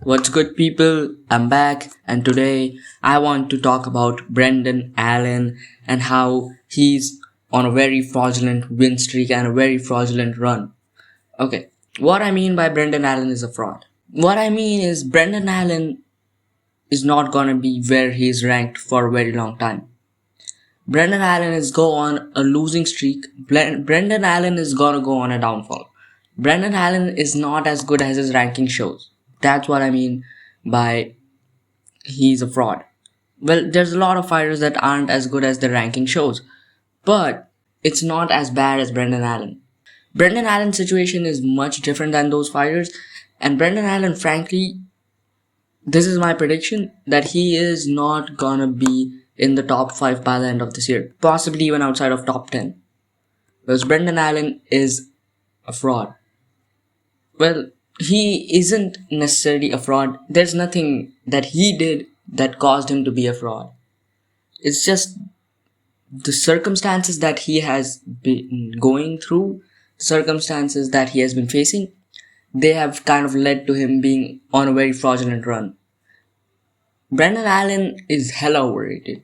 What's good, people? I'm back, and today I want to talk about Brendan Allen and how he's on a very fraudulent win streak and a very fraudulent run. Okay, what I mean by Brendan Allen is a fraud. What I mean is Brendan Allen is not gonna be where he's ranked for a very long time. Brendan Allen is go on a losing streak. Brendan Allen is gonna go on a downfall. Brendan Allen is not as good as his ranking shows. That's what I mean by he's a fraud. Well, there's a lot of fighters that aren't as good as the ranking shows, but it's not as bad as Brendan Allen. Brendan Allen's situation is much different than those fighters, and Brendan Allen, frankly, this is my prediction that he is not gonna be in the top 5 by the end of this year, possibly even outside of top 10. Because Brendan Allen is a fraud. Well, he isn't necessarily a fraud. There's nothing that he did that caused him to be a fraud. It's just the circumstances that he has been going through, circumstances that he has been facing, they have kind of led to him being on a very fraudulent run. Brendan Allen is hella overrated.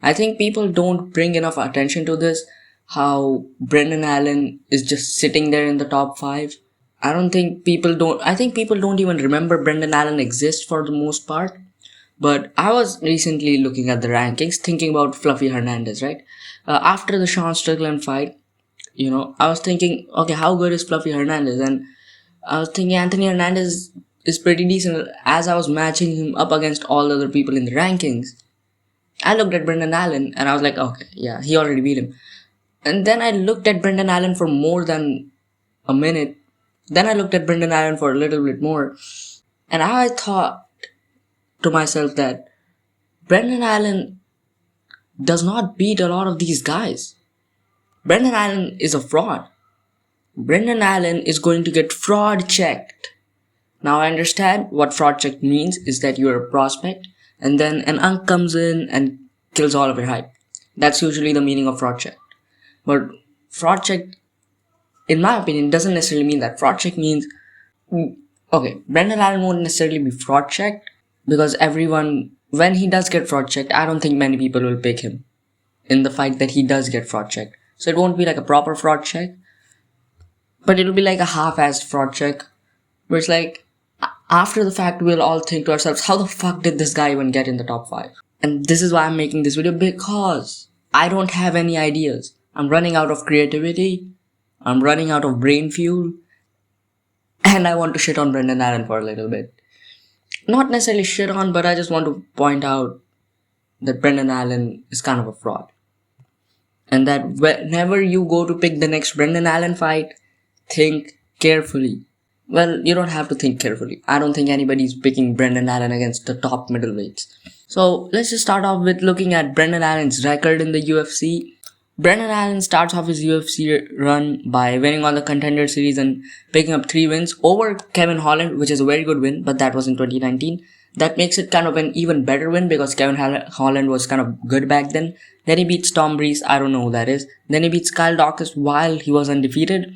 I think people don't bring enough attention to this, how Brendan Allen is just sitting there in the top 5. I think people don't even remember Brendan Allen exists for the most part. But I was recently looking at the rankings, thinking about Fluffy Hernandez, right? After the Sean Strickland fight, I was thinking, okay, how good is Fluffy Hernandez? And I was thinking Anthony Hernandez is pretty decent. As I was matching him up against all the other people in the rankings, I looked at Brendan Allen and I was like, okay, yeah, he already beat him. And then I looked at Brendan Allen for more than a minute. Then I looked at Brendan Allen for a little bit more. And I thought to myself that Brendan Allen does not beat a lot of these guys. Brendan Allen is a fraud. Brendan Allen is going to get fraud checked. Now I understand what fraud checked means is that you're a prospect and then an unk comes in and kills all of your hype. That's usually the meaning of fraud checked. But fraud checked, in my opinion, doesn't necessarily mean that. Fraud check means, okay, Brendan Allen won't necessarily be fraud checked because everyone, when he does get fraud checked, I don't think many people will pick him in the fight that he does get fraud checked. So it won't be like a proper fraud check, but it'll be like a half-assed fraud check where it's like, after the fact, we'll all think to ourselves, how the fuck did this guy even get in the top 5? And this is why I'm making this video, because I don't have any ideas. I'm running out of creativity. I'm running out of brain fuel. And I want to shit on Brendan Allen for a little bit. Not necessarily shit on, but I just want to point out that Brendan Allen is kind of a fraud. And that whenever you go to pick the next Brendan Allen fight, think carefully. Well, you don't have to think carefully. I don't think anybody's picking Brendan Allen against the top middleweights. So let's just start off with looking at Brendan Allen's record in the UFC. Brendan Allen starts off his UFC run by winning all the Contender Series and picking up 3 wins over Kevin Holland, which is a very good win, but that was in 2019. That makes it kind of an even better win because Kevin Holland was kind of good back then. Then he beats Tom Breeze, I don't know who that is. Then he beats Kyle Dawkins while he was undefeated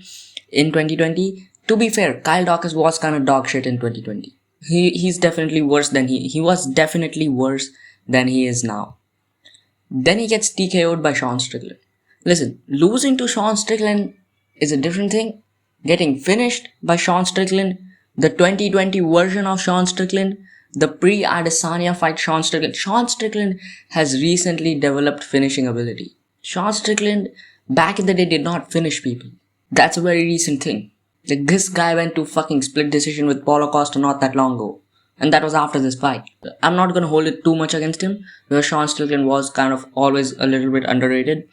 in 2020. To be fair, Kyle Dawkins was kind of dog shit in 2020. He's definitely worse than he was definitely worse than he is now. Then he gets TKO'd by Sean Strickland. Listen, losing to Sean Strickland is a different thing. Getting finished by Sean Strickland, the 2020 version of Sean Strickland, the pre-Adesanya fight Sean Strickland. Sean Strickland has recently developed finishing ability. Sean Strickland, back in the day, did not finish people. That's a very recent thing. Like, this guy went to fucking split decision with Paulo Costa not that long ago. And that was after this fight. I'm not gonna hold it too much against him, because Sean Strickland was kind of always a little bit underrated.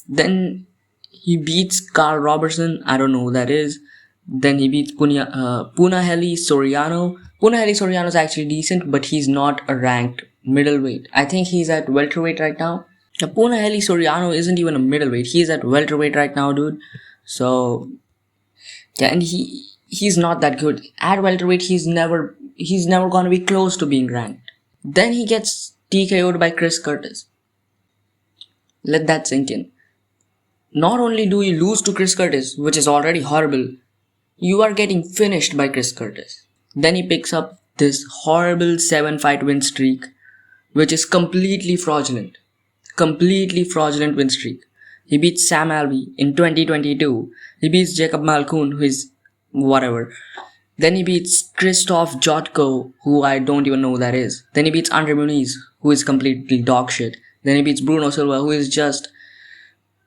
Then he beats Carl Robertson, I don't know who that is. Then he beats Punahele Soriano. Punahele Soriano is actually decent, but he's not a ranked middleweight. I think he's at welterweight right now. Punahele Soriano isn't even a middleweight. He's at welterweight right now, dude. So yeah, and he's not that good. At welterweight, he's never gonna be close to being ranked. Then he gets TKO'd by Chris Curtis. Let that sink in. Not only do you lose to Chris Curtis, which is already horrible, you are getting finished by Chris Curtis. Then he picks up this horrible 7-fight win streak, which is completely fraudulent. Completely fraudulent win streak. He beats Sam Alvey in 2022. He beats Jacob Malkoun, who is whatever. Then he beats Christoph Jotko, who I don't even know who that is. Then he beats Andre Muniz, who is completely dog shit. Then he beats Bruno Silva, who is just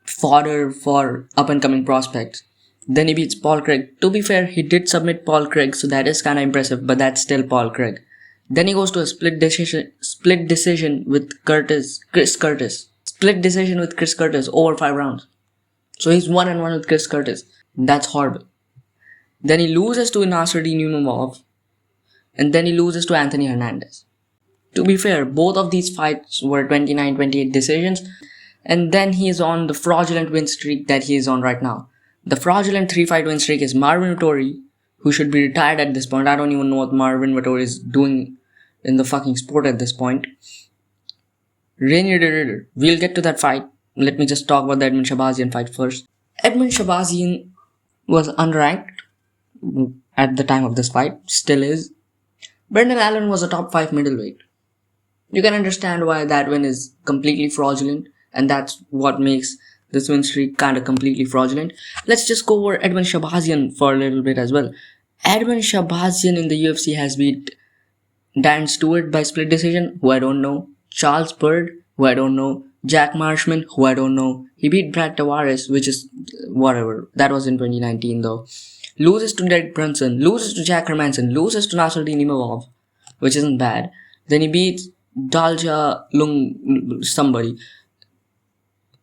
fodder for up-and-coming prospects. Then he beats Paul Craig. To be fair, he did submit Paul Craig, so that is kind of impressive, but that's still Paul Craig. Then he goes to a split decision with Chris Curtis. Split decision with Chris Curtis over 5 rounds. So he's 1-1 with Chris Curtis. That's horrible. Then he loses to Nasruddin Numabov. And then he loses to Anthony Hernandez. To be fair, both of these fights were 29-28 decisions. And then he is on the fraudulent win streak that he is on right now. The fraudulent 3-fight win streak is Marvin Vettori, who should be retired at this point. I don't even know what Marvin Vettori is doing in the fucking sport at this point. Rainier de Ridder. We'll get to that fight. Let me just talk about the Edmund Shabazian fight first. Edmund Shabazian was unranked at the time of this fight. Still is. Brendan Allen was a top 5 middleweight. You can understand why that win is completely fraudulent. And that's what makes this win streak kind of completely fraudulent. Let's just go over Edmund Shabazian for a little bit as well. Edmund Shabazian in the UFC has beat Dan Stewart by split decision, who I don't know. Charles Bird, who I don't know. Jack Marshman, who I don't know. He beat Brad Tavares, which is whatever. That was in 2019 though. Loses to Derek Brunson. Loses to Jack Hermanson. Loses to Nasruddin Imavov, which isn't bad. Then he beats Dalja Lung somebody,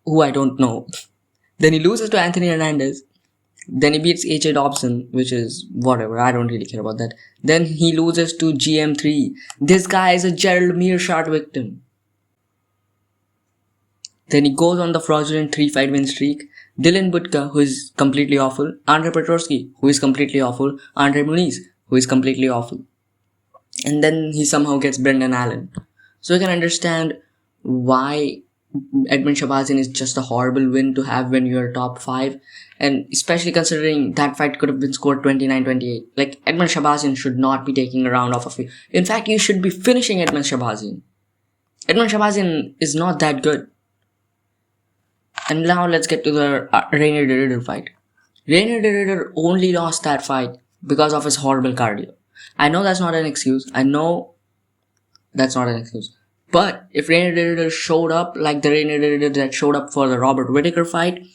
who I don't know. Then he loses to Anthony Hernandez. Then he beats H.A. Dobson, which is whatever. I don't really care about that. Then he loses to GM3. This guy is a Gerald Meerschaert victim. Then he goes on the fraudulent 3-fight win streak. Dylan Butka, who is completely awful. Andre Petroski, who is completely awful. Andre Muniz, who is completely awful. And then he somehow gets Brendan Allen. So you can understand why Edmund Shabazian is just a horrible win to have when you're top 5. And especially considering that fight could have been scored 29-28. Like, Edmund Shabazian should not be taking a round off of it. In fact, you should be finishing Edmund Shabazian. Edmund Shabazian is not that good. And now let's get to the Rainier de Ridder fight. Rainier de Ridder only lost that fight because of his horrible cardio. I know that's not an excuse. But if Rainier de Ridder showed up like the Rainier de Ridder that showed up for the Robert Whittaker fight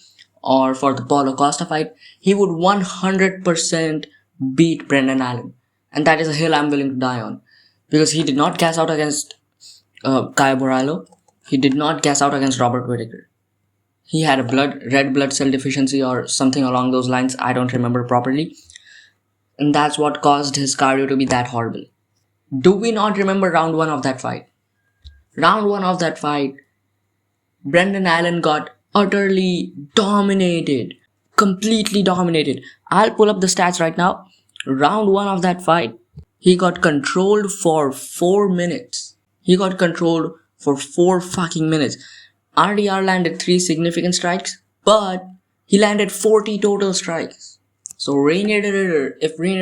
or for the Paulo Costa fight, he would 100% beat Brendan Allen. And that is a hill I'm willing to die on. Because he did not gas out against Caio Borralho. He did not gas out against Robert Whittaker. He had a red blood cell deficiency or something along those lines. I don't remember properly. And that's what caused his cardio to be that horrible. Do we not remember round 1 of that fight? Round 1 of that fight, Brendan Allen got utterly dominated. Completely dominated. I'll pull up the stats right now. Round 1 of that fight, he got controlled for 4 minutes. He got controlled for 4 fucking minutes. RDR landed 3 significant strikes, but he landed 40 total strikes. So if Rainier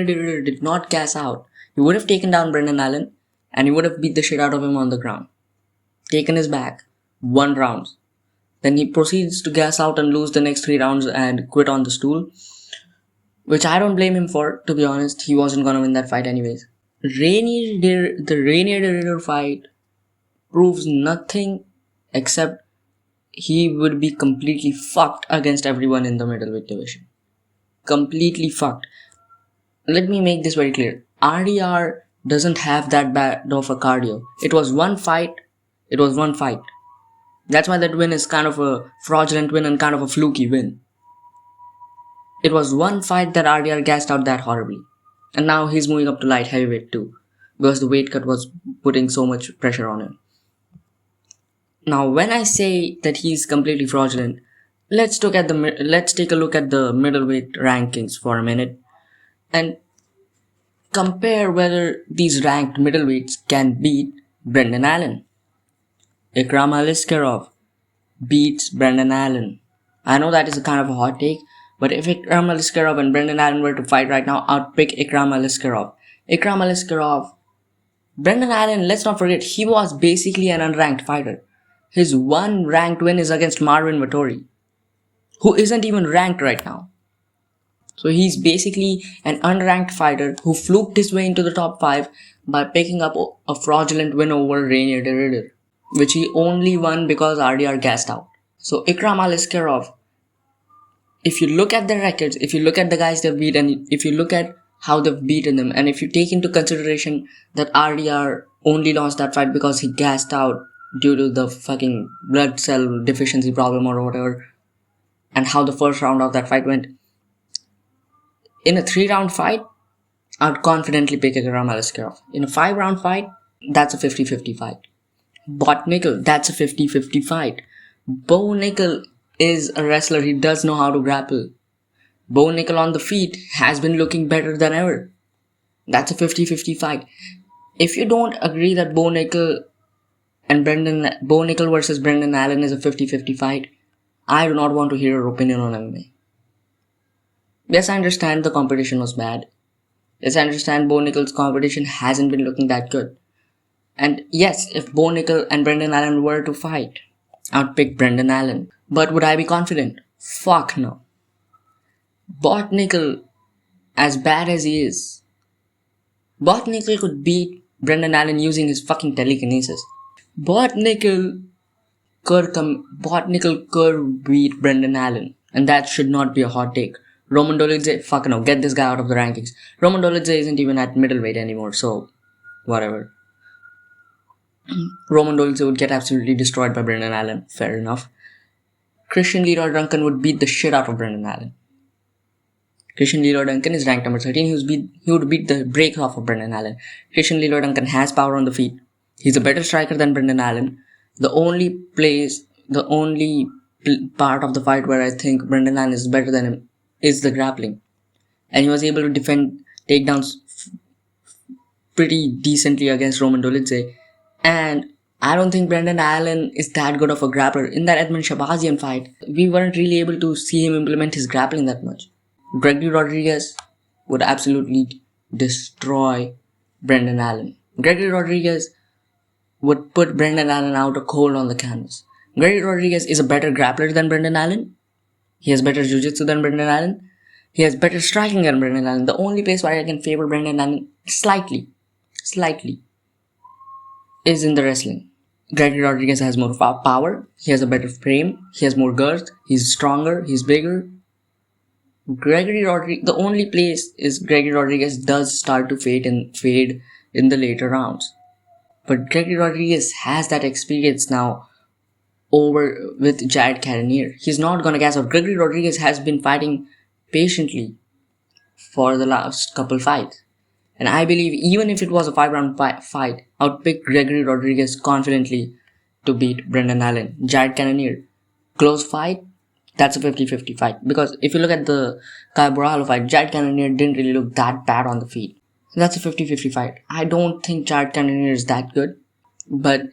de Ridder did not gas out, he would have taken down Brendan Allen and he would have beat the shit out of him on the ground. Taken his back, 1 round. Then he proceeds to gas out and lose the next 3 rounds and quit on the stool. Which I don't blame him for, to be honest. He wasn't gonna win that fight anyways. The Rainier de Ridder fight proves nothing except he would be completely fucked against everyone in the middleweight division. Completely fucked. Let me make this very clear. RDR doesn't have that bad of a cardio. It was one fight. That's why that win is kind of a fraudulent win and kind of a fluky win. It was one fight that RDR gassed out that horribly. And now he's moving up to light heavyweight too. Because the weight cut was putting so much pressure on him. Now, when I say that he's completely fraudulent, let's take a look at the middleweight rankings for a minute and compare whether these ranked middleweights can beat Brendan Allen. Ikram Aliskerov beats Brendan Allen. I know that is a kind of a hot take, but if Ikram Aliskerov and Brendan Allen were to fight right now, I'd pick Ikram Aliskerov. Ikram Aliskerov Brendan Allen, let's not forget, he was basically an unranked fighter. His one ranked win is against Marvin Vettori, who isn't even ranked right now. So he's basically an unranked fighter who fluked his way into the top 5 by picking up a fraudulent win over Rainier the Riddler, which he only won because RDR gassed out. So Ikram Aliskerov, if you look at the records, if you look at the guys they've beat, and if you look at how they've beaten them, and if you take into consideration that RDR only lost that fight because he gassed out due to the fucking blood cell deficiency problem or whatever, and how the first round of that fight went, in a 3-round fight, I'd confidently pick Ikram Aliskerov. In a 5-round fight, that's a 50-50 fight. Bot Nickel, that's a 50-50 fight. Bo Nickel is a wrestler, he does know how to grapple. Bo Nickel on the feet has been looking better than ever. That's a 50-50 fight. If you don't agree that Bo Nickel versus Brendan Allen is a 50-50 fight, I do not want to hear your opinion on MMA. Yes, I understand the competition was bad. Yes, I understand Bo Nickel's competition hasn't been looking that good. And yes, if Bo Nickel and Brendan Allen were to fight, I'd pick Brendan Allen. But would I be confident? Fuck no. Bot Nickel, as bad as he is, Bot Nickel could beat Brendan Allen using his fucking telekinesis. Bot Nickel could beat Brendan Allen. And that should not be a hot take. Roman Dolidze, fuck no, get this guy out of the rankings. Roman Dolidze isn't even at middleweight anymore, so whatever. Roman Dolidze would get absolutely destroyed by Brendan Allen, fair enough. Christian Leroy Duncan would beat the shit out of Brendan Allen. Christian Leroy Duncan is ranked number 13. He would beat the brakes off of Brendan Allen. Christian Leroy Duncan has power on the feet. He's a better striker than Brendan Allen. The only part of the fight where I think Brendan Allen is better than him is the grappling. And he was able to defend takedowns pretty decently against Roman Dolidze. And I don't think Brendan Allen is that good of a grappler. In that Edmund Shabazian fight, we weren't really able to see him implement his grappling that much. Gregory Rodriguez would absolutely destroy Brendan Allen. Gregory Rodriguez would put Brendan Allen out a cold on the canvas. Gregory Rodriguez is a better grappler than Brendan Allen. He has better jiu-jitsu than Brendan Allen. He has better striking than Brendan Allen. The only place where I can favor Brendan Allen slightly, is in the wrestling. Gregory Rodriguez has more power. He has a better frame. He has more girth. He's stronger. He's bigger. The only place is Gregory Rodriguez does start to fade in the later rounds. But Gregory Rodriguez has that experience now over with Jared Cannonier. He's not gonna gas out. Gregory Rodriguez has been fighting patiently for the last couple fights. And I believe even if it was a 5-round fight, I would pick Gregory Rodriguez confidently to beat Brendan Allen. Jared Cannonier, close fight, that's a 50-50 fight. Because if you look at the Kai Borralho fight, Jared Cannonier didn't really look that bad on the feet. That's a 50-50 fight. I don't think Jared Cannonier is that good. But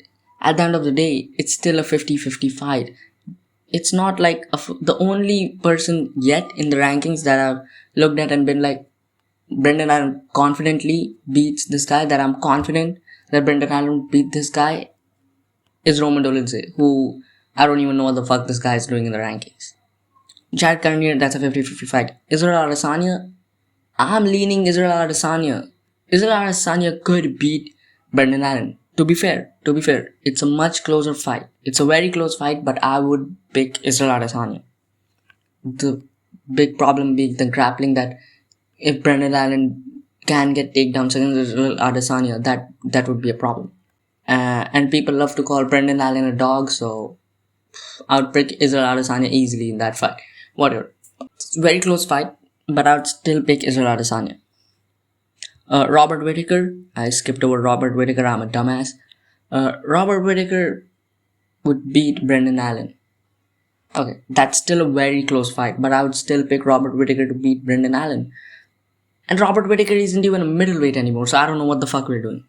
at the end of the day, it's still a 50-50 fight. It's not like the only person yet in the rankings that I've looked at and been like, Brendan Allen confidently beats this guy, that I'm confident that Brendan Allen beat this guy, is Roman Dolidze, who I don't even know what the fuck this guy is doing in the rankings. Jared Cannonier, that's a 50-50 fight. Israel Adesanya, I'm leaning Israel Adesanya. Israel Adesanya could beat Brendan Allen. To be fair, it's a much closer fight. It's a very close fight, but I would pick Israel Adesanya. The big problem being the grappling, that if Brendan Allen can get takedowns against Israel Adesanya, that would be a problem. And people love to call Brendan Allen a dog, so I would pick Israel Adesanya easily in that fight. Whatever. It's a very close fight, but I would still pick Israel Adesanya. Robert Whittaker. I skipped over Robert Whittaker. I'm a dumbass. Robert Whittaker would beat Brendan Allen. Okay, that's still a very close fight, but I would still pick Robert Whittaker to beat Brendan Allen. And Robert Whittaker isn't even a middleweight anymore, so I don't know what the fuck we're doing.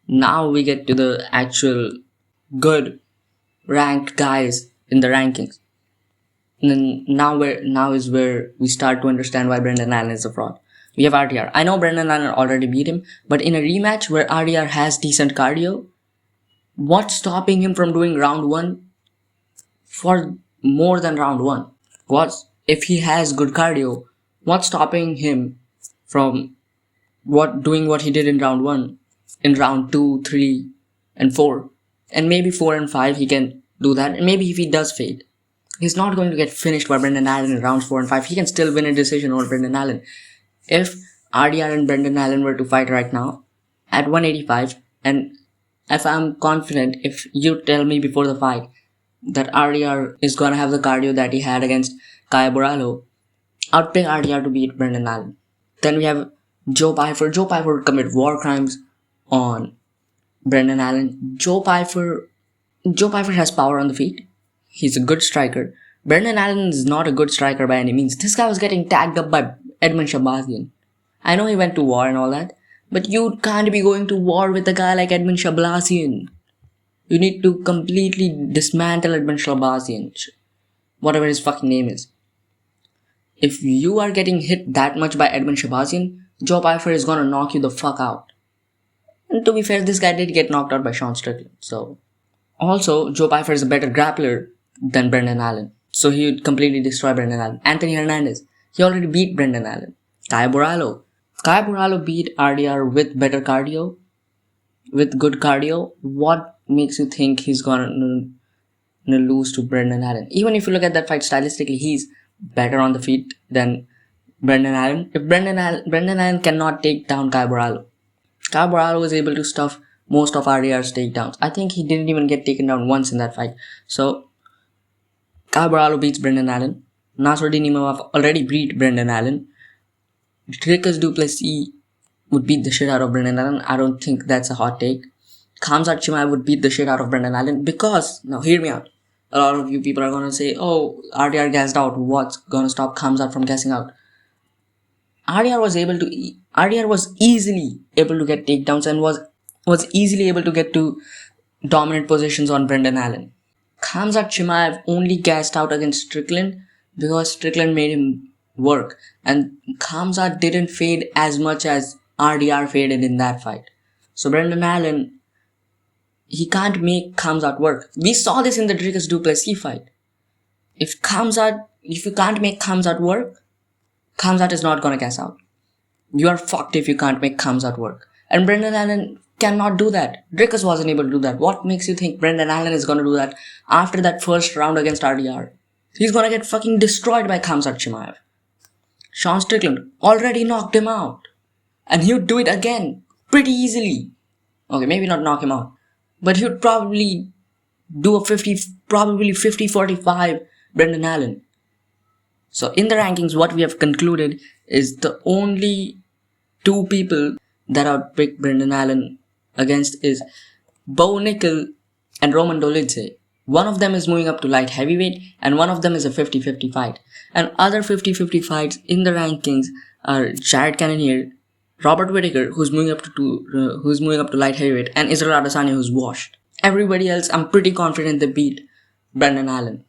Now we get to the actual good ranked guys in the rankings. And then now is where we start to understand why Brendan Allen is a fraud. We have RDR. I know Brendan Allen already beat him, but in a rematch where RDR has decent cardio, what's stopping him from doing round 1 for more than round 1? What's if he has good cardio? What's stopping him from doing what he did in round 1, in round 2, 3, and 4, and maybe 4 and 5 he can do that. And maybe if he does fade, he's not going to get finished by Brendan Allen in rounds 4 and 5. He can still win a decision over Brendan Allen. If RDR and Brendan Allen were to fight right now at 185, and if I'm confident, if you tell me before the fight that RDR is gonna have the cardio that he had against Kaya Borralho, I'd pick RDR to beat Brendan Allen. Then we have Joe Pyfer. Joe Pyfer would commit war crimes on Brendan Allen. Joe Pyfer has power on the feet. He's a good striker. Brendan Allen is not a good striker by any means. This guy was getting tagged up by Edmund Shabazian. I know he went to war and all that, but you can't be going to war with a guy like Edmund Shabazian. You need to completely dismantle Edmund Shabazian, whatever his fucking name is. If you are getting hit that much by Edmund Shabazian, Joe Pyfer is gonna knock you the fuck out. And to be fair, this guy did get knocked out by Sean Strickland. So, also, Joe Pyfer is a better grappler than Brendan Allen. So he would completely destroy Brendan Allen. Anthony Hernandez, he already beat Brendan Allen. Kaya Borralho beat RDR with better cardio, with good cardio. What makes you think he's gonna lose to Brendan Allen? Even if you look at that fight stylistically, he's better on the feet than Brendan Allen. If Brendan Allen cannot take down Kaya Borralho was able to stuff most of RDR's takedowns. I think he didn't even get taken down once in that fight. So Kaya Borralho beats Brendan Allen. Nasruddin Imavov already beat Brendan Allen. Dricus du Plessis would beat the shit out of Brendan Allen. I don't think that's a hot take. Khamzat Chimaev would beat the shit out of Brendan Allen because, now hear me out, a lot of you people are gonna say, oh, RDR gassed out, what's gonna stop Khamzat from gassing out? RDR was easily able to get takedowns and was easily able to get to dominant positions on Brendan Allen. Khamzat Chimaev only gassed out against Strickland because Strickland made him work, and Khamzat didn't fade as much as RDR faded in that fight. So Brendan Allen, he can't make Khamzat work. We saw this in the Dricus du Plessis fight. If you can't make Khamzat work, Khamzat is not gonna gas out. You are fucked if you can't make Khamzat work. And Brendan Allen cannot do that. Dricus wasn't able to do that. What makes you think Brendan Allen is gonna do that after that first round against RDR? He's gonna get fucking destroyed by Khamzat Chimaev. Sean Strickland already knocked him out. And he would do it again pretty easily. Okay, maybe not knock him out, but he would probably do a 50-45 Brendan Allen. So in the rankings, what we have concluded is the only two people that I would pick Brendan Allen against is Bo Nickel and Roman Dolidze. One of them is moving up to light heavyweight and one of them is a 50-50 fight. And other 50-50 fights in the rankings are Jared Cannonier, Robert Whittaker, who's moving up to light heavyweight, and Israel Adesanya, who's washed. Everybody else, I'm pretty confident they beat Brendan Allen.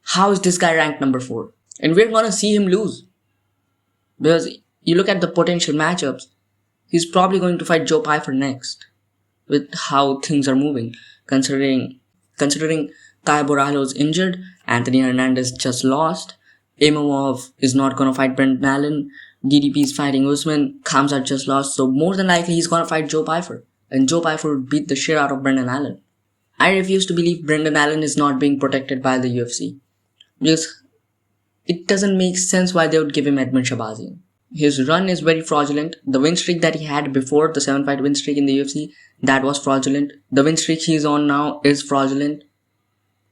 How is this guy ranked number 4? And we're gonna see him lose. Because you look at the potential matchups, he's probably going to fight Joe Pyfer next. With how things are moving. Considering Kaya Borralho is injured, Anthony Hernandez just lost, Imavov is not gonna fight Brendan Allen, DDP is fighting Usman, Khamzat just lost, so more than likely he's gonna fight Joe Pyfer. And Joe Pyfer would beat the shit out of Brendan Allen. I refuse to believe Brendan Allen is not being protected by the UFC. Because it doesn't make sense why they would give him Edmund Shabazian. His run is very fraudulent. The win streak that he had before, the 7-fight win streak in the UFC, that was fraudulent. The win streak he's on now is fraudulent.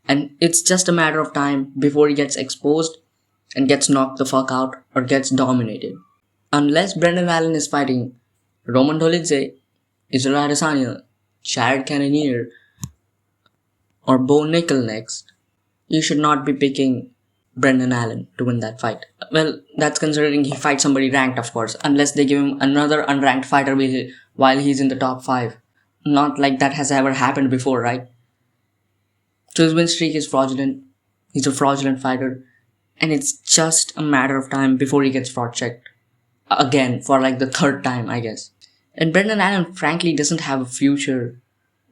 And it's just a matter of time before he gets exposed and gets knocked the fuck out or gets dominated. Unless Brendan Allen is fighting Roman Dolidze, Israel Adesanya, Jared Cannonier, or Bo Nickel next, you should not be picking Brendan Allen to win that fight. Well, that's considering he fights somebody ranked, of course, unless they give him another unranked fighter while he's in the top 5. Not like that has ever happened before, right? So his win streak is fraudulent. He's a fraudulent fighter. And it's just a matter of time before he gets fraud checked. again for like the third time, I guess. And Brendan Allen frankly doesn't have a future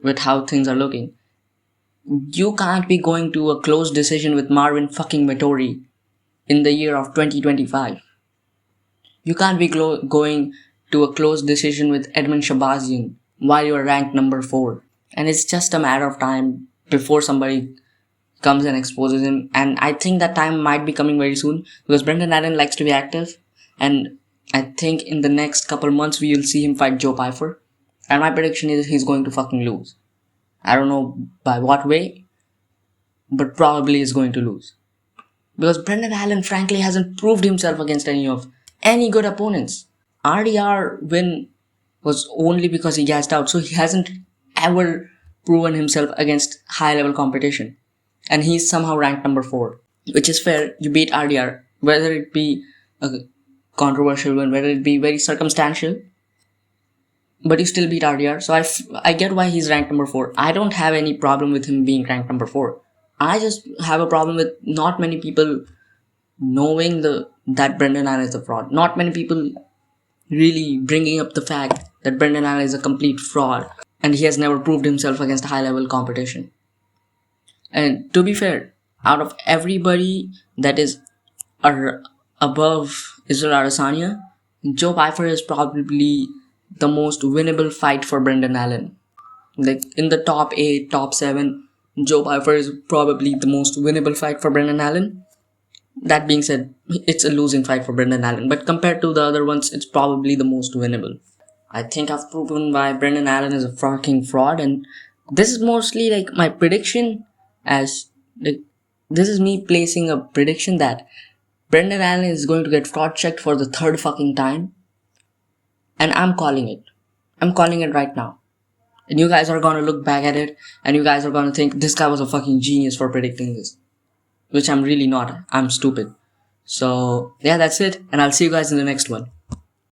with how things are looking. You can't be going to a close decision with Marvin fucking Vettori in the year of 2025. You can't be going to a close decision with Edmund Shabazian while you're ranked number 4. And it's just a matter of time before somebody comes and exposes him. And I think that time might be coming very soon because Brendan Allen likes to be active. And I think in the next couple months we will see him fight Joe Pyfer. And my prediction is he's going to fucking lose. I don't know by what way, but probably he's going to lose. Because Brendan Allen frankly hasn't proved himself against any good opponents. RDR win was only because he gassed out, so he hasn't ever proven himself against high level competition. And he's somehow ranked number 4, which is fair. You beat RDR, whether it be a controversial win, whether it be very circumstantial, but you still beat RDR. So I get why he's ranked number 4. I don't have any problem with him being ranked number 4. I just have a problem with not many people knowing that Brendan Allen is a fraud. Not many people really bringing up the fact that Brendan Allen is a complete fraud and he has never proved himself against high level competition. And to be fair, out of everybody that is above Israel Adesanya, Joe Pyfer is probably the most winnable fight for Brendan Allen. Like in the top 8, top 7, Joe Pyfer is probably the most winnable fight for Brendan Allen. That being said, it's a losing fight for Brendan Allen, but compared to the other ones, it's probably the most winnable. I think I've proven why Brendan Allen is a fucking fraud, and this is mostly like my prediction as like, this is me placing a prediction that Brendan Allen is going to get fraud checked for the third fucking time, and I'm calling it. I'm calling it right now. And you guys are gonna look back at it, and you guys are gonna think this guy was a fucking genius for predicting this. Which I'm really not. I'm stupid. So, yeah, that's it. And I'll see you guys in the next one.